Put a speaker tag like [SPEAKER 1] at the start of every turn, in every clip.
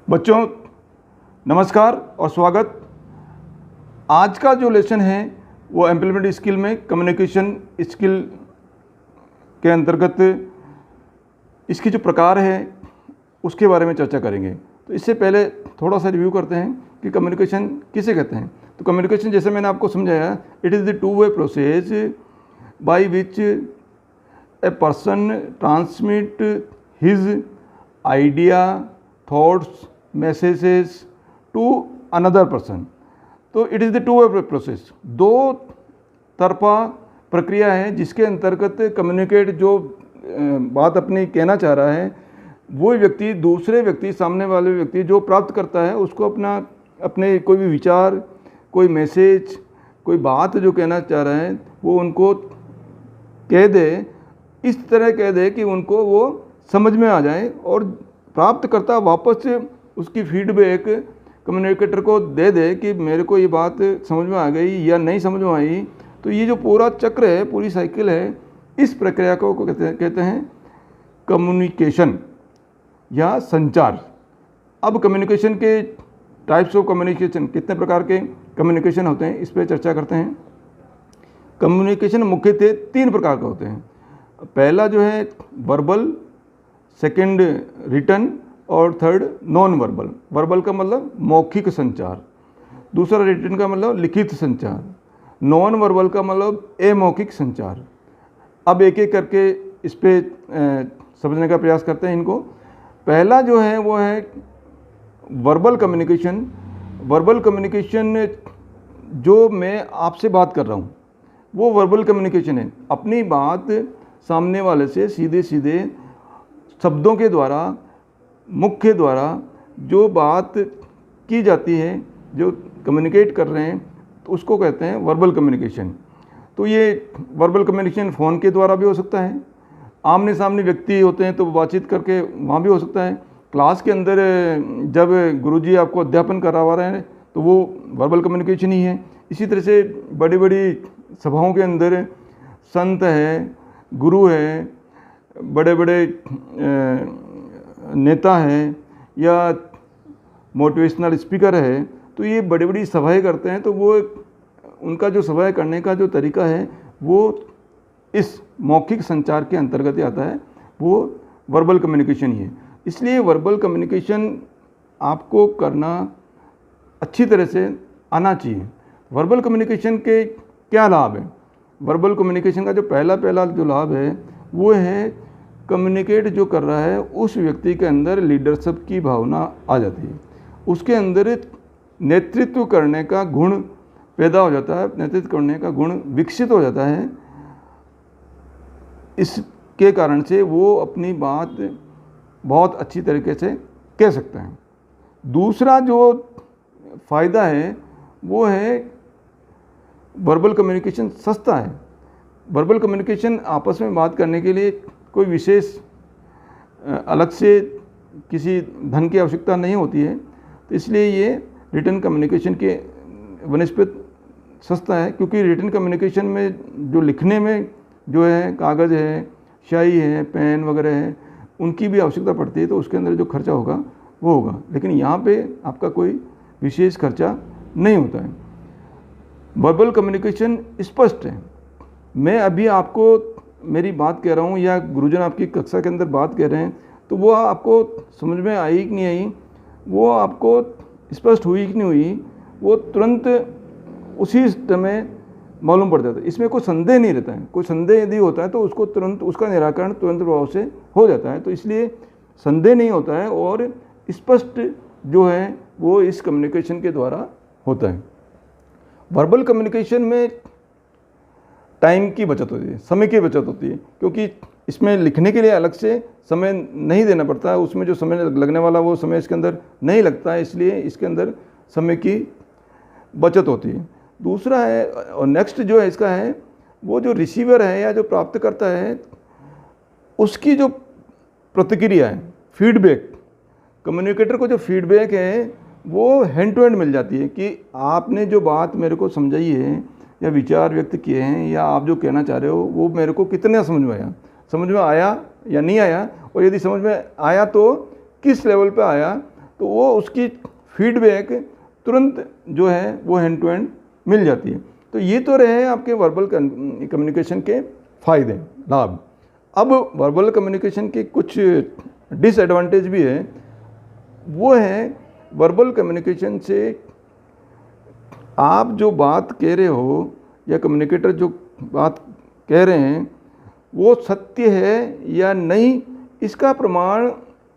[SPEAKER 1] बच्चों नमस्कार और स्वागत। आज का जो लेसन है वो एम्प्लॉयमेंट स्किल में कम्युनिकेशन स्किल के अंतर्गत इसकी जो प्रकार है उसके बारे में चर्चा करेंगे। तो इससे पहले थोड़ा सा रिव्यू करते हैं कि कम्युनिकेशन किसे कहते हैं। तो कम्युनिकेशन जैसे मैंने आपको समझाया, it is the two way process by which a person transmit his idea, thoughts, messages to another person. तो it is the two way process, दो तरफा प्रक्रिया है जिसके अंतर्गत कम्युनिकेट जो बात अपनी कहना चाह रहा है वो व्यक्ति दूसरे व्यक्ति, सामने वाले व्यक्ति जो प्राप्त करता है उसको अपने कोई भी विचार, कोई मैसेज, कोई बात जो कहना चाह रहा है वो उनको कह दे, इस तरह कह दे कि उनको वो समझ में आ जाए और प्राप्त करता वापस उसकी फीडबैक कम्युनिकेटर को दे दे कि मेरे को ये बात समझ में आ गई या नहीं समझ में आई। तो ये जो पूरा चक्र है, पूरी साइकिल है, इस प्रक्रिया को कहते हैं कम्युनिकेशन या संचार। अब कम्युनिकेशन के टाइप्स ऑफ कम्युनिकेशन, कितने प्रकार के कम्युनिकेशन होते हैं, इस पर चर्चा करते हैं। कम्युनिकेशन मुख्यतः 3 प्रकार के होते हैं। पहला जो है वर्बल, सेकंड रिटन और थर्ड नॉन वर्बल। वर्बल का मतलब मौखिक संचार, दूसरा रिटन का मतलब लिखित संचार, नॉन वर्बल का मतलब अमौखिक संचार। अब एक एक करके इस पे समझने का प्रयास करते हैं इनको। पहला जो है वो है वर्बल कम्युनिकेशन। वर्बल कम्युनिकेशन जो मैं आपसे बात कर रहा हूँ वो वर्बल कम्युनिकेशन है। अपनी बात सामने वाले से सीधे सीधे शब्दों के द्वारा, मुख्य द्वारा जो बात की जाती है, जो कम्युनिकेट कर रहे हैं, तो उसको कहते हैं वर्बल कम्युनिकेशन। तो ये वर्बल कम्युनिकेशन फ़ोन के द्वारा भी हो सकता है, आमने सामने व्यक्ति होते हैं तो बातचीत करके वहाँ भी हो सकता है, क्लास के अंदर जब गुरुजी आपको अध्यापन करवा रहे हैं तो वो वर्बल कम्युनिकेशन ही है। इसी तरह से बड़ी बड़ी सभाओं के अंदर संत है, गुरु है, बड़े बड़े नेता हैं या मोटिवेशनल स्पीकर है, तो ये बड़ी बड़ी सभाएं करते हैं। तो वो उनका जो सभाएं करने का जो तरीका है वो इस मौखिक संचार के अंतर्गत आता है, वो वर्बल कम्युनिकेशन ही है। इसलिए वर्बल कम्युनिकेशन आपको करना अच्छी तरह से आना चाहिए। वर्बल कम्युनिकेशन के क्या लाभ हैं? वर्बल कम्युनिकेशन का जो पहला जो लाभ है वो है कम्युनिकेट जो कर रहा है उस व्यक्ति के अंदर लीडरशिप की भावना आ जाती है, उसके अंदर नेतृत्व करने का गुण पैदा हो जाता है, नेतृत्व करने का गुण विकसित हो जाता है। इसके कारण से वो अपनी बात बहुत अच्छी तरीके से कह सकते हैं। दूसरा जो फ़ायदा है वो है वर्बल कम्युनिकेशन सस्ता है। वर्बल कम्युनिकेशन आपस में बात करने के लिए कोई विशेष अलग से किसी धन की आवश्यकता नहीं होती है, तो इसलिए ये रिटन कम्युनिकेशन के वनस्पत सस्ता है। क्योंकि रिटन कम्युनिकेशन में जो लिखने में जो है कागज़ है, स्याही है, पेन वगैरह है, उनकी भी आवश्यकता पड़ती है, तो उसके अंदर जो खर्चा होगा वो होगा। लेकिन यहाँ पे आपका कोई विशेष खर्चा नहीं होता है। वर्बल कम्युनिकेशन स्पष्ट है। मैं अभी आपको मेरी बात कह रहा हूँ या गुरुजन आपकी कक्षा के अंदर बात कह रहे हैं, तो वो आपको समझ में आई कि नहीं आई, वो आपको स्पष्ट हुई कि नहीं हुई, वो तुरंत उसी समय मालूम पड़ जाता है। इसमें कोई संदेह नहीं रहता है। कोई संदेह यदि होता है तो उसको तुरंत, उसका निराकरण तुरंत प्रभाव से हो जाता है। तो इसलिए संदेह नहीं होता है और स्पष्ट जो है वो इस कम्युनिकेशन के द्वारा होता है। वर्बल कम्युनिकेशन में टाइम की बचत होती है, समय की बचत होती है, क्योंकि इसमें लिखने के लिए अलग से समय नहीं देना पड़ता है। उसमें जो समय लगने वाला वो समय इसके अंदर नहीं लगता है, इसलिए इसके अंदर समय की बचत होती है। दूसरा है, और नेक्स्ट जो है इसका है, वो जो रिसीवर है या जो प्राप्त करता है उसकी जो प्रतिक्रिया है, फीडबैक, कम्युनिकेटर को जो फीडबैक है वो हैंड टू हैंड मिल जाती है कि आपने जो बात मेरे को समझाई है या विचार व्यक्त किए हैं या आप जो कहना चाह रहे हो वो मेरे को कितना समझ में आया या नहीं आया, और यदि समझ में आया तो किस लेवल पे आया, तो वो उसकी फीडबैक तुरंत जो है वो हैंड टू हैंड मिल जाती है। तो ये तो रहे आपके वर्बल कम्युनिकेशन के फ़ायदे, लाभ। अब वर्बल कम्युनिकेशन के कुछ डिसएडवांटेज भी है। वो है वर्बल कम्युनिकेशन से आप जो बात कह रहे हो या कम्युनिकेटर जो बात कह रहे हैं वो सत्य है या नहीं, इसका प्रमाण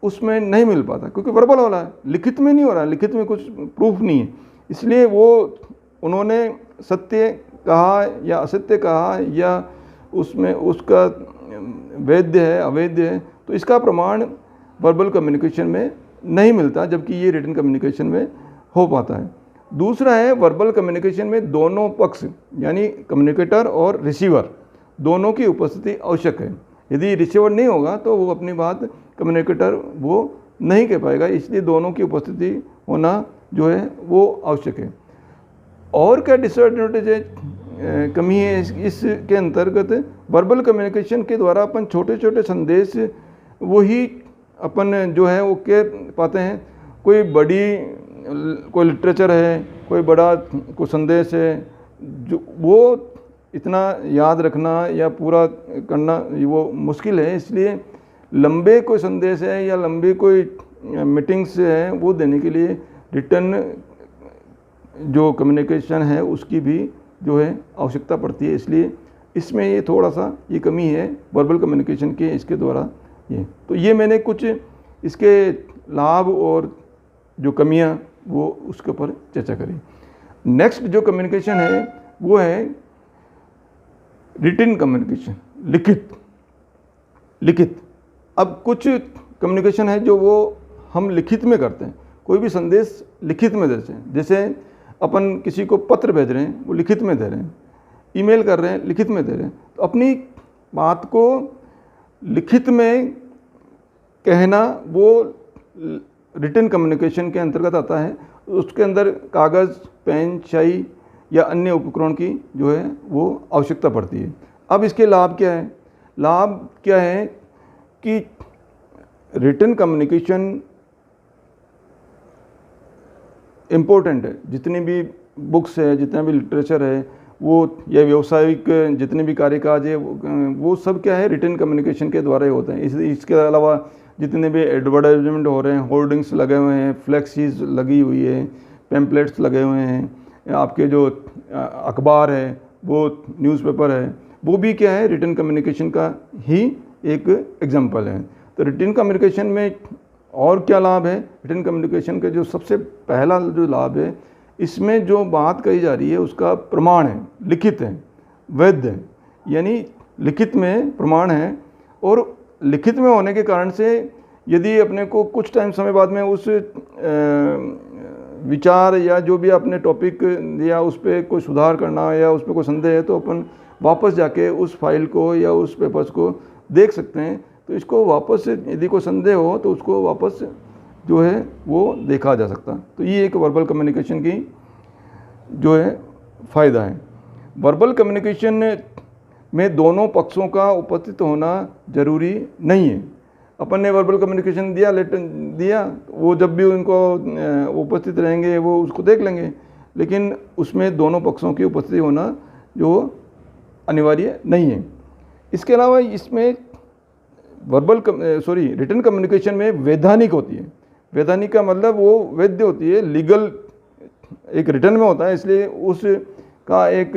[SPEAKER 1] उसमें नहीं मिल पाता, क्योंकि वर्बल हो रहा है, लिखित में नहीं हो रहा है, लिखित में कुछ प्रूफ नहीं है। इसलिए वो उन्होंने सत्य कहा या असत्य कहा या उसमें उसका वैध है अवैध है, तो इसका प्रमाण वर्बल कम्युनिकेशन में नहीं मिलता, जबकि ये रिटन कम्युनिकेशन में हो पाता है। दूसरा है वर्बल कम्युनिकेशन में दोनों पक्ष यानी कम्युनिकेटर और रिसीवर दोनों की उपस्थिति आवश्यक है। यदि रिसीवर नहीं होगा तो वो अपनी बात कम्युनिकेटर वो नहीं कह पाएगा, इसलिए दोनों की उपस्थिति होना जो है वो आवश्यक है। और क्या डिसएडवांटेज है, कमी है इसके अंतर्गत, वर्बल कम्युनिकेशन के द्वारा अपन छोटे छोटे संदेश वही अपन जो है वो कह पाते हैं। कोई लिटरेचर है, कोई बड़ा कोई संदेश है, जो वो इतना याद रखना या पूरा करना वो मुश्किल है। इसलिए लंबे कोई संदेश है या लंबी कोई मीटिंग्स है वो देने के लिए रिटन जो कम्युनिकेशन है उसकी भी जो है आवश्यकता पड़ती है। इसलिए इसमें ये थोड़ा सा ये कमी है वर्बल कम्युनिकेशन के इसके द्वारा। ये मैंने कुछ इसके लाभ और जो कमियां वो उसके ऊपर चर्चा करी। नेक्स्ट जो कम्युनिकेशन है वो है रिटन कम्युनिकेशन, लिखित। अब कुछ कम्युनिकेशन है जो वो हम लिखित में करते हैं, कोई भी संदेश लिखित में देते हैं। जैसे अपन किसी को पत्र भेज रहे हैं वो लिखित में दे रहे हैं, ईमेल कर रहे हैं लिखित में दे रहे हैं। तो अपनी बात को लिखित में कहना वो रिटन कम्युनिकेशन के अंतर्गत आता है। उसके अंदर कागज़, पेन, स्याही या अन्य उपकरण की जो है वो आवश्यकता पड़ती है। अब इसके लाभ क्या है? लाभ क्या है कि रिटन कम्युनिकेशन इम्पोर्टेंट है। जितनी भी बुक्स है, जितना भी लिटरेचर है वो, या व्यावसायिक जितने भी कार्यकाज है वो सब क्या है रिटन कम्युनिकेशन के द्वारा ही होते हैं। इसके अलावा जितने भी एडवर्टाइजमेंट हो रहे हैं, होर्डिंग्स लगे हुए हैं, फ्लैक्सीज लगी हुई है, पैम्पलेट्स लगे हुए हैं, आपके जो अखबार है वो न्यूज़पेपर है, वो भी क्या है रिटन कम्युनिकेशन का ही एक एग्जाम्पल है। तो रिटन कम्युनिकेशन में और क्या लाभ है? रिटन कम्युनिकेशन का जो सबसे पहला जो लाभ है, इसमें जो बात कही जा रही है उसका प्रमाण है, लिखित है, वैध है, यानी लिखित में प्रमाण है। और लिखित में होने के कारण से यदि अपने को कुछ टाइम समय बाद में उस विचार या जो भी आपने टॉपिक दिया उस पर कोई सुधार करना या उस पर कोई संदेह है, तो अपन वापस जाके उस फाइल को या उस पेपर्स को देख सकते हैं। तो इसको वापस यदि कोई संदेह हो तो उसको वापस जो है वो देखा जा सकता। तो ये एक वर्बल कम्युनिकेशन की जो है फ़ायदा है। वर्बल कम्युनिकेशन में दोनों पक्षों का उपस्थित होना ज़रूरी नहीं है। अपन ने वर्बल कम्युनिकेशन दिया, लेटर दिया, वो जब भी उनको उपस्थित रहेंगे वो उसको देख लेंगे, लेकिन उसमें दोनों पक्षों की उपस्थिति होना जो अनिवार्य नहीं है। इसके अलावा इसमें रिटन कम्युनिकेशन में वैधानिक होती है। वैधानिक का मतलब वो वैध होती है, लीगल एक रिटन में होता है, इसलिए उसका एक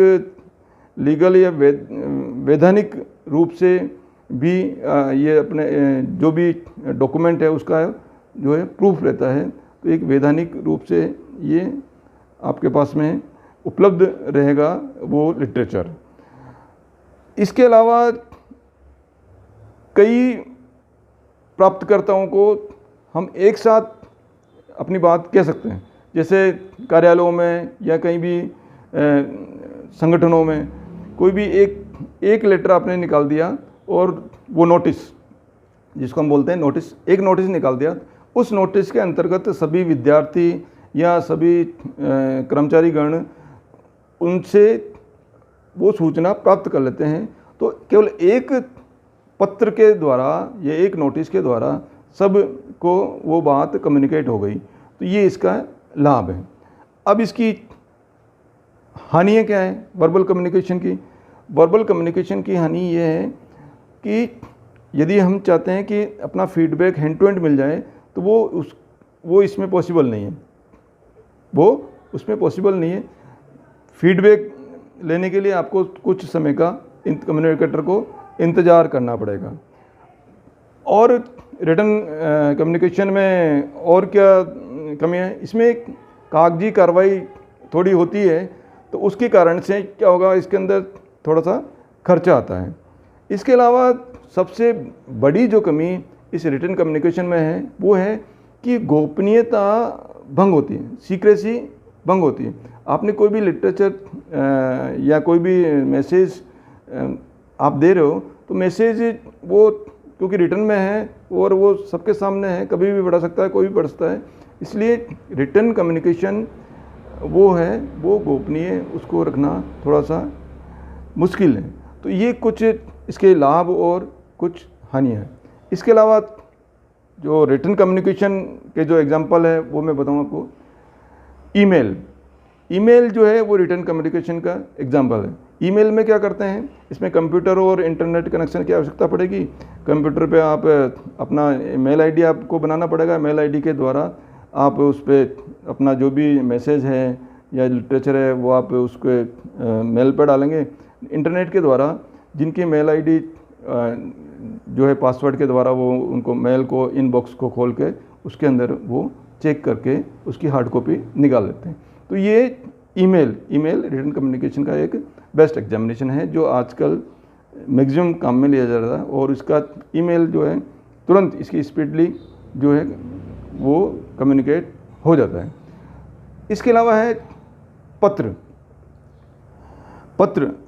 [SPEAKER 1] लीगल या वैधानिक रूप से भी ये अपने जो भी डॉक्यूमेंट है उसका जो है प्रूफ रहता है। तो एक वैधानिक रूप से ये आपके पास में उपलब्ध रहेगा वो लिटरेचर। इसके अलावा कई प्राप्तकर्ताओं को हम एक साथ अपनी बात कह सकते हैं, जैसे कार्यालयों में या कहीं भी संगठनों में कोई भी एक लेटर आपने निकाल दिया और वो नोटिस, जिसको हम बोलते हैं नोटिस, एक नोटिस निकाल दिया, उस नोटिस के अंतर्गत सभी विद्यार्थी या सभी कर्मचारीगण उनसे वो सूचना प्राप्त कर लेते हैं। तो केवल एक पत्र के द्वारा या एक नोटिस के द्वारा सब को वो बात कम्युनिकेट हो गई। तो ये इसका लाभ है। अब इसकी हानियाँ क्या है वर्बल कम्युनिकेशन की? वर्बल कम्युनिकेशन की हानि ये है कि यदि हम चाहते हैं कि अपना फीडबैक हैंड टू हैंड मिल जाए तो वो इसमें पॉसिबल नहीं है, वो उसमें पॉसिबल नहीं है। फीडबैक लेने के लिए आपको कुछ समय का कम्युनिकेटर को इंतज़ार करना पड़ेगा। और रिटर्न कम्युनिकेशन में और क्या कमी है? इसमें एक कागजी कार्रवाई थोड़ी होती है, तो उसके कारण से क्या होगा, इसके अंदर थोड़ा सा खर्चा आता है। इसके अलावा सबसे बड़ी जो कमी इस रिटर्न कम्युनिकेशन में है वो है कि गोपनीयता भंग होती है, सीक्रेसी भंग होती है। आपने कोई भी लिटरेचर या कोई भी मैसेज आप दे रहे हो तो मैसेज वो क्योंकि रिटर्न में है और वो सबके सामने है, कभी भी पढ़ा सकता है, कोई भी पढ़ सकता है, इसलिए रिटर्न कम्युनिकेशन वो है वो गोपनीय, उसको रखना थोड़ा सा मुश्किल है। तो ये कुछ इसके लाभ और कुछ हानियाँ हैं। इसके अलावा जो रिटर्न कम्युनिकेशन के जो एग्जांपल है वो मैं बताऊँ आपको। ईमेल जो है वो रिटर्न कम्युनिकेशन का एग्जांपल है। ईमेल में क्या करते हैं, इसमें कंप्यूटर और इंटरनेट कनेक्शन की आवश्यकता पड़ेगी। कंप्यूटर पे आप अपना मेल आईडी आपको बनाना पड़ेगा, मेल आईडी के द्वारा आप उस पर अपना जो भी मैसेज है या लिटरेचर है वो आप उसको मेल पर डालेंगे। इंटरनेट के द्वारा जिनकी मेल आईडी जो है पासवर्ड के द्वारा वो उनको मेल को इनबॉक्स को खोल के उसके अंदर वो चेक करके उसकी हार्ड कॉपी निकाल लेते हैं। तो ये ईमेल रिटर्न कम्युनिकेशन का एक बेस्ट एग्जामिनेशन है जो आजकल मैक्सिमम काम में लिया जा रहा है। और इसका ईमेल जो है तुरंत इसकी स्पीडली जो है वो कम्युनिकेट हो जाता है। इसके अलावा है पत्र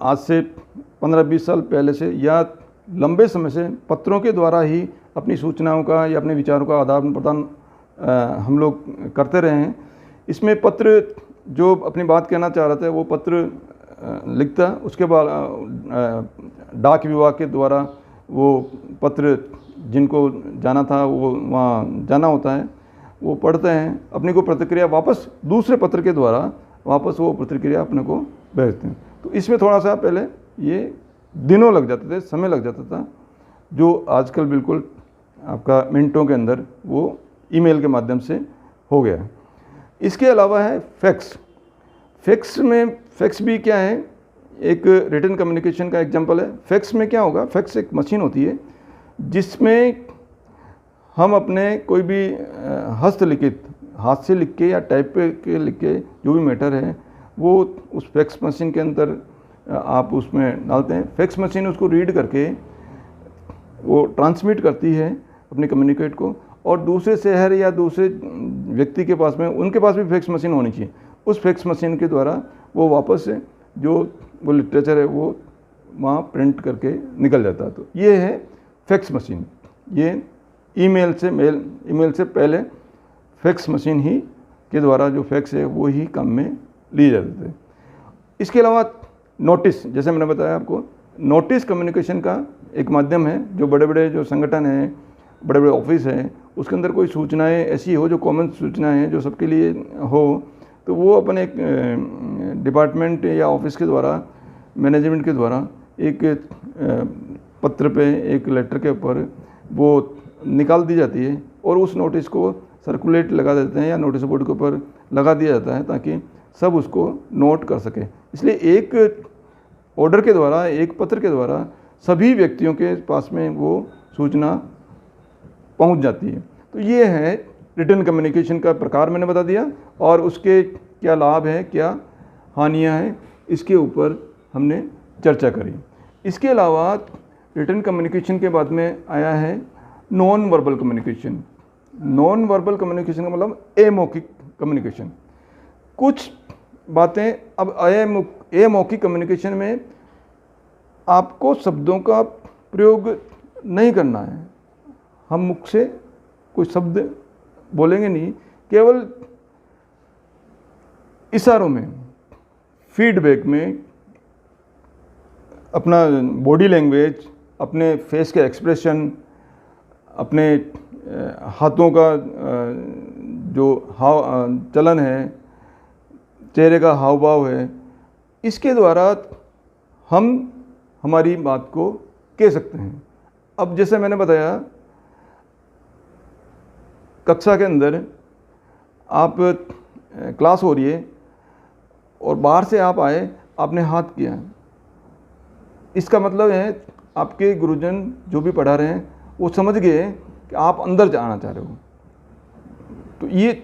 [SPEAKER 1] आज से 15-20 साल पहले से या लंबे समय से पत्रों के द्वारा ही अपनी सूचनाओं का या अपने विचारों का आदान प्रदान हम लोग करते रहे हैं। इसमें पत्र जो अपनी बात कहना चाह रहा था वो पत्र लिखता, उसके बाद डाक विभाग के द्वारा वो पत्र जिनको जाना था वो वहाँ जाना होता है, वो पढ़ते हैं, अपनी को प्रतिक्रिया वापस दूसरे पत्र के द्वारा वापस वो प्रतिक्रिया अपने को भेजते हैं। तो इसमें थोड़ा सा पहले ये दिनों लग जाते थे, समय लग जाता था, जो आजकल बिल्कुल आपका मिनटों के अंदर वो ईमेल के माध्यम से हो गया है। इसके अलावा है फैक्स भी क्या है, एक रिटन कम्युनिकेशन का एग्जांपल है। फैक्स में क्या होगा, फैक्स एक मशीन होती है जिसमें हम अपने कोई भी हस्तलिखित हाथ से लिख के या टाइप पे लिख के जो भी मैटर है वो उस फैक्स मशीन के अंदर आप उसमें डालते हैं। फैक्स मशीन उसको रीड करके वो ट्रांसमिट करती है अपने कम्युनिकेट को, और दूसरे शहर या दूसरे व्यक्ति के पास में उनके पास भी फैक्स मशीन होनी चाहिए। उस फैक्स मशीन के द्वारा वो वापस से जो वो लिटरेचर है वो वहाँ प्रिंट करके निकल जाता है। तो ये है फैक्स मशीन। ये ईमेल से पहले फैक्स मशीन ही के द्वारा जो फैक्स है वो ही काम में लिए जाते थे। इसके अलावा नोटिस, जैसे मैंने बताया आपको, नोटिस कम्युनिकेशन का एक माध्यम है। जो बड़े बड़े जो संगठन हैं, बड़े बड़े ऑफिस हैं, उसके अंदर कोई सूचनाएं ऐसी हो जो कॉमन सूचनाएं हैं जो सबके लिए हो, तो वो अपने एक डिपार्टमेंट या ऑफिस के द्वारा, मैनेजमेंट के द्वारा एक पत्र पे, एक लेटर के ऊपर वो निकाल दी जाती है और उस नोटिस को सर्कुलेट लगा देते हैं या नोटिस बोर्ड के ऊपर लगा दिया जाता है ताकि सब उसको नोट कर सके। इसलिए एक ऑर्डर के द्वारा, एक पत्र के द्वारा सभी व्यक्तियों के पास में वो सूचना पहुंच जाती है। तो ये है रिटन कम्युनिकेशन का प्रकार, मैंने बता दिया, और उसके क्या लाभ है, क्या हानियां हैं, इसके ऊपर हमने चर्चा करी। इसके अलावा रिटन कम्युनिकेशन के बाद में आया है non verbal communication. Non verbal communication का मतलब अमौखिक कम्युनिकेशन। कुछ बातें अब अमौखिक कम्युनिकेशन में आपको शब्दों का प्रयोग नहीं करना है। हम मुख से कोई शब्द बोलेंगे नहीं, केवल इशारों में, फीडबैक में, अपना बॉडी लैंग्वेज, अपने फेस के एक्सप्रेशन, अपने हाथों का जो चलन है, चेहरे का हाव भाव है, इसके द्वारा हम हमारी बात को कह सकते हैं। अब जैसे मैंने बताया, कक्षा के अंदर आप क्लास हो रही है और बाहर से आप आए, आपने हाथ किया, इसका मतलब है आपके गुरुजन जो भी पढ़ा रहे हैं वो समझ गए कि आप अंदर जाना चाह रहे हो। तो ये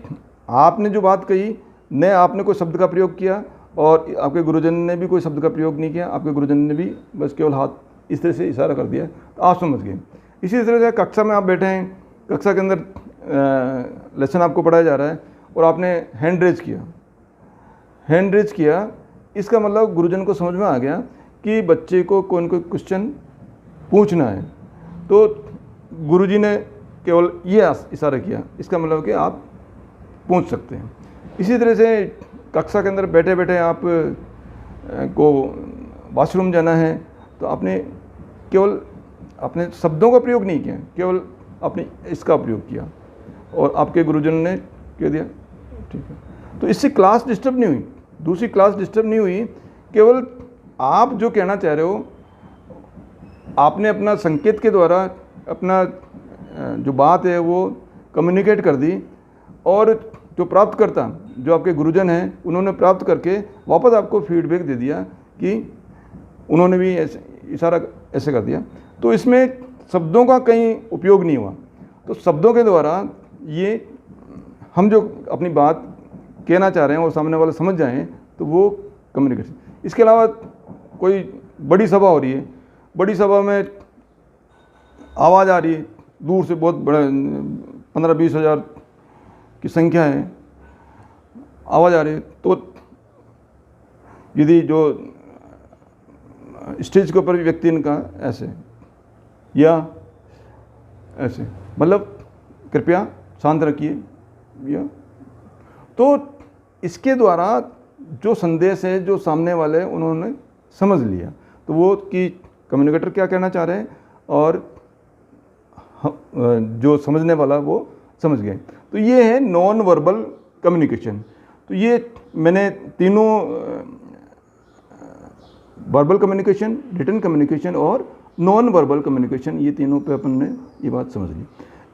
[SPEAKER 1] आपने जो बात कही, न आपने कोई शब्द का प्रयोग किया और आपके गुरुजन ने भी कोई शब्द का प्रयोग नहीं किया, आपके गुरुजन ने भी बस केवल हाथ इस तरह से इशारा कर दिया, तो आप समझ गए। इसी तरह से कक्षा में आप बैठे हैं, कक्षा के अंदर लेसन आपको पढ़ाया जा रहा है और आपने हैंड रेज किया, इसका मतलब गुरुजन को समझ में आ गया कि बच्चे को कोई न कोई क्वेश्चन पूछना है, तो गुरुजी ने केवल ये इशारा किया, इसका मतलब कि आप पूछ सकते हैं। इसी तरह से कक्षा के अंदर बैठे बैठे आप को वॉशरूम जाना है, तो आपने केवल अपने शब्दों का प्रयोग नहीं किया, केवल आपने इसका प्रयोग किया और आपके गुरुजन ने कह दिया, ठीक है। तो इससे क्लास डिस्टर्ब नहीं हुई, दूसरी क्लास डिस्टर्ब नहीं हुई, केवल आप जो कहना चाह रहे हो आपने अपना संकेत के द्वारा अपना जो बात है वो कम्युनिकेट कर दी, और जो प्राप्तकर्ता जो आपके गुरुजन हैं उन्होंने प्राप्त करके वापस आपको फीडबैक दे दिया कि उन्होंने भी ऐसे इशारा ऐसे कर दिया। तो इसमें शब्दों का कहीं उपयोग नहीं हुआ। तो शब्दों के द्वारा ये हम जो अपनी बात कहना चाह रहे हैं और सामने वाले समझ जाएं, तो वो कम्युनिकेशन। इसके अलावा कोई बड़ी सभा हो रही है, बड़ी सभा में आवाज़ आ रही है दूर से, बहुत बड़ा 15-20 हज़ार की संख्या है, आवाज़ आ रही है, तो यदि जो स्टेज के ऊपर व्यक्ति इनका ऐसे या ऐसे, मतलब कृपया शांत रखिए, या तो इसके द्वारा जो संदेश है जो सामने वाले उन्होंने समझ लिया, तो वो कि कम्युनिकेटर क्या कहना चाह रहे हैं और जो समझने वाला वो समझ गए। तो ये है नॉन वर्बल कम्युनिकेशन। तो ये मैंने तीनों वर्बल कम्युनिकेशन, रिटन कम्युनिकेशन और नॉन वर्बल कम्युनिकेशन, ये तीनों पे अपन ने ये बात समझ ली।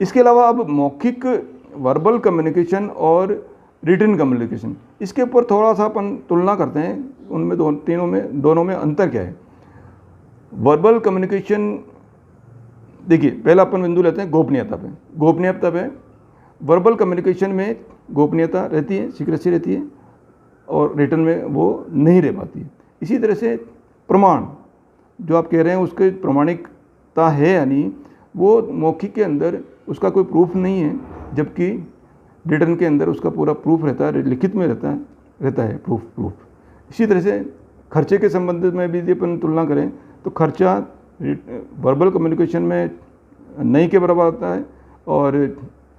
[SPEAKER 1] इसके अलावा अब मौखिक वर्बल कम्युनिकेशन और रिटन कम्युनिकेशन, इसके ऊपर थोड़ा सा अपन तुलना करते हैं, उनमें दोनों में अंतर क्या है। वर्बल कम्युनिकेशन, देखिए पहला अपन बिंदु लेते हैं गोपनीयता पे। गोपनीयता पे वर्बल कम्युनिकेशन में गोपनीयता रहती है, सीक्रेसी रहती है, और रिटन में वो नहीं रह पाती है। इसी तरह से प्रमाण जो आप कह रहे हैं उसके प्रमाणिकता है, यानी वो मौखिक के अंदर उसका कोई प्रूफ नहीं है, जबकि रिटन के अंदर उसका पूरा प्रूफ रहता है, लिखित में रहता है प्रूफ। इसी तरह से खर्चे के संबंध में भी यदि अपन तुलना करें तो खर्चा वर्बल कम्युनिकेशन में नहीं के बराबर आता है और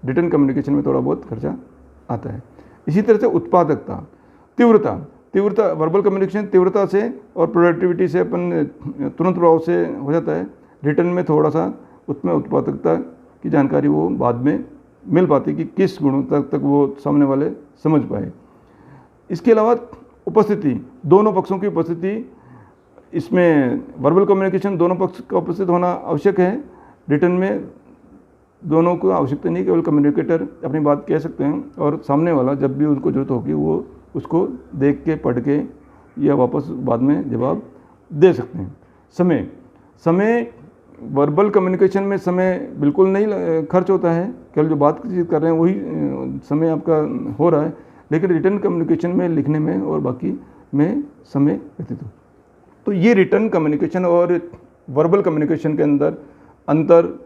[SPEAKER 1] रिटन कम्युनिकेशन में थोड़ा बहुत खर्चा आता है। इसी तरह से उत्पादकता, तीव्रता वर्बल कम्युनिकेशन तीव्रता से और प्रोडक्टिविटी से अपन तुरंत प्रभाव से हो जाता है। रिटन में थोड़ा सा उसमें उत्पादकता की जानकारी वो बाद में मिल पाती कि किस गुणवत्ता तक वो सामने वाले समझ पाए। इसके अलावा उपस्थिति, दोनों पक्षों की उपस्थिति, इसमें वर्बल कम्युनिकेशन दोनों पक्ष का उपस्थित होना आवश्यक है, रिटन में दोनों को आवश्यकता नहीं, केवल कम्युनिकेटर अपनी बात कह सकते हैं और सामने वाला जब भी उनको जरूरत होगी वो उसको देख के पढ़ के या वापस बाद में जवाब दे सकते हैं। समय वर्बल कम्युनिकेशन में समय बिल्कुल नहीं खर्च होता है, केवल जो बातचीत कर रहे हैं वही समय आपका हो रहा है, लेकिन रिटन कम्युनिकेशन में लिखने में और बाकी में समय व्यतीत हो। तो ये रिटन कम्युनिकेशन और वर्बल कम्युनिकेशन के अंदर अंतर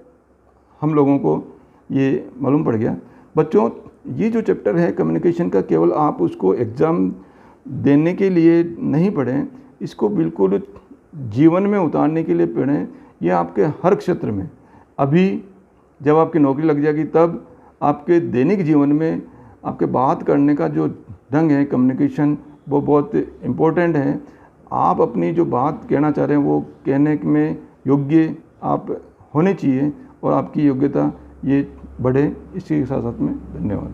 [SPEAKER 1] हम लोगों को ये मालूम पड़ गया। बच्चों, ये जो चैप्टर है कम्युनिकेशन का, केवल आप उसको एग्ज़ाम देने के लिए नहीं पढ़ें, इसको बिल्कुल जीवन में उतारने के लिए पढ़ें। यह आपके हर क्षेत्र में, अभी जब आपकी नौकरी लग जाएगी तब आपके दैनिक जीवन में आपके बात करने का जो ढंग है, कम्युनिकेशन, वो बहुत इम्पोर्टेंट है। आप अपनी जो बात कहना चाह रहे हैं वो कहने में योग्य आप होने चाहिए और आपकी योग्यता ये बढ़े। इसी के साथ साथ में धन्यवाद।